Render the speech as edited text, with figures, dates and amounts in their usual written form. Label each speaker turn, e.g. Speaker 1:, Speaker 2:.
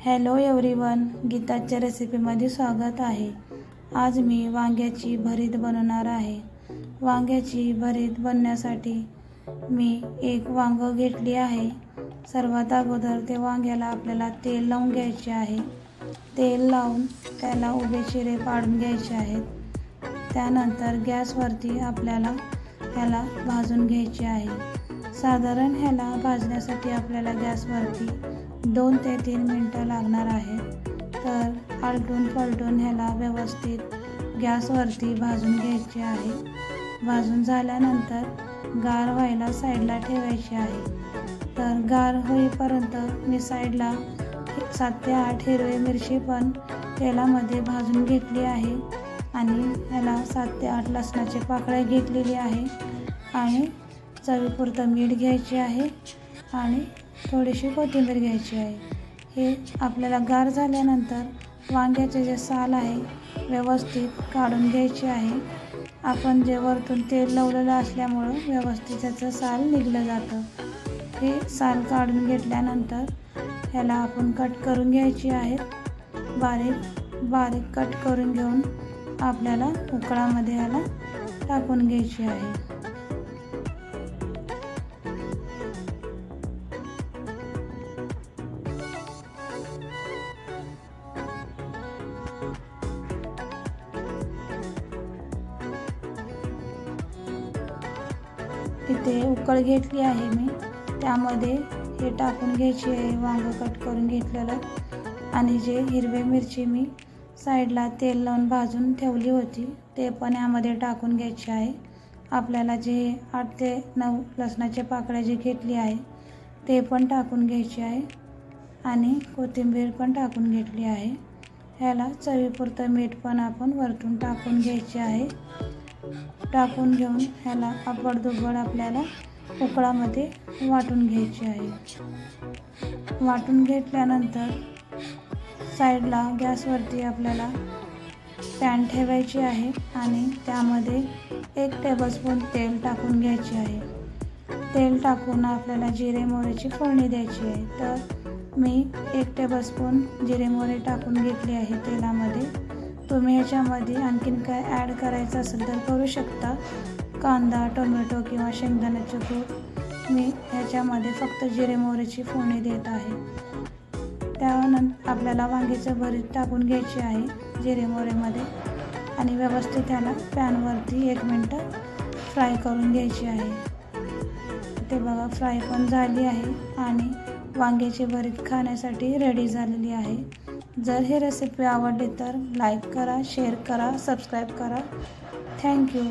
Speaker 1: Hello everyone, गीताच्या रेसिपीमध्ये स्वागत आहे। आज मी वांग्याची भरीत बनवणार आहे। वांग्याची भरीत बनवण्यासाठी मी एक वांग घेतली आहे। सर्वात अगोदर ते वांग्याला आपल्याला तेल लावून घ्यायचे आहे। तेल लावून त्याला उभे चिरे पाडून घ्यायचे आहेत। त्यानंतर गॅसवरती आपल्याला ह्याला भाजून घ्यायचे आहे। साधारण ह्याला भाजण्यासाठी आपल्याला गॅसवरती 2 ते 3 मिनिटं लागणार आहेत। तर आलटून पलटून ह्याला व्यवस्थित गॅसवरती भाजून घ्यायचे आहे। भाजून झाल्यानंतर गार व्हायला साईडला ठेवायचे आहे। तर गार होईपर्यंत मी साईडला 7 ते 8 हिरवी मिरची पण तेलामध्ये भाजून घेतली आहे आणि ह्याला 7 ते 8 लसणाचे पाकळ्या घेतलेली आहे आणि चवीपुरतं मीठ घ्यायचे आहे आणि थोडीशी कोथिंबीर घ्यायची आहे। हे आपल्याला गार झाल्यानंतर वांग्याचे जे साल आहे व्यवस्थित काढून घ्यायचे आहे। आपण जे वरतून तेल लावलेलं असल्यामुळं व्यवस्थित त्याचं साल निघलं जातं। हे साल काढून घेतल्यानंतर ह्याला आपण कट करून घ्यायची आहे। बारीक कट करून घेऊन आपल्याला उकळामध्ये ह्याला टाकून घ्यायची आहे। इथे उकळ घेतली आहे मी, त्यामध्ये हे टाकून घ्यायची आहे वांग कट करून घेतलेलं आणि जे हिरवी मिरची मी साईडला तेल लावून भाजून ठेवली होती ते पण यामध्ये टाकून घ्यायचे आहे। आपल्याला जे 8 ते 9 लसणाचे पाकळ्या जे घेतली आहे ते पण टाकून घ्यायचे आहे आणि कोथिंबीर पण टाकून घेतली आहे। ह्याला चवीपुरतं मीठ पण आपण वरतून टाकून घ्यायचे आहे। टाकून घेऊन ह्याला आबडधोबड आपल्याला उकळामध्ये वाटून घ्यायचे आहे। वाटून घेतल्यानंतर साईडला गॅसवरती आपल्याला पॅन ठेवायची आहे आणि त्यामध्ये 1 टेबलस्पून तेल टाकून घ्यायचे आहे। तेल टाकून आपल्याला जिरे मोहरीची फोडणी द्यायची आहे। तर मी 1 टेबलस्पून जिरे मोहरी टाकून घेतली आहे तेलामध्ये। तुम्ही ह्याच्यामध्ये आणखीन काय ॲड करायचं असेल तर करू शकता, कांदा, टोमॅटो किंवा शेंगदाण्याचे कूट। मी ह्याच्यामध्ये फक्त जिरे मोहरीची फोडणी देत आहे। त्यानंतर आपल्याला वांग्याचं भरीत टाकून घ्यायची आहे जिरे मोहरीमध्ये आणि व्यवस्थित त्याला पॅनवरती 1 मिनिट फ्राय करून घ्यायची आहे। ते बघा फ्राय पण झाली आहे आणि वांग्याची भरीत खाण्यासाठी रेडी झालेली आहे। जर ही रेसिपी आवडली तर लाईक करा, शेअर करा, सबस्क्राईब करा। थँक्यू।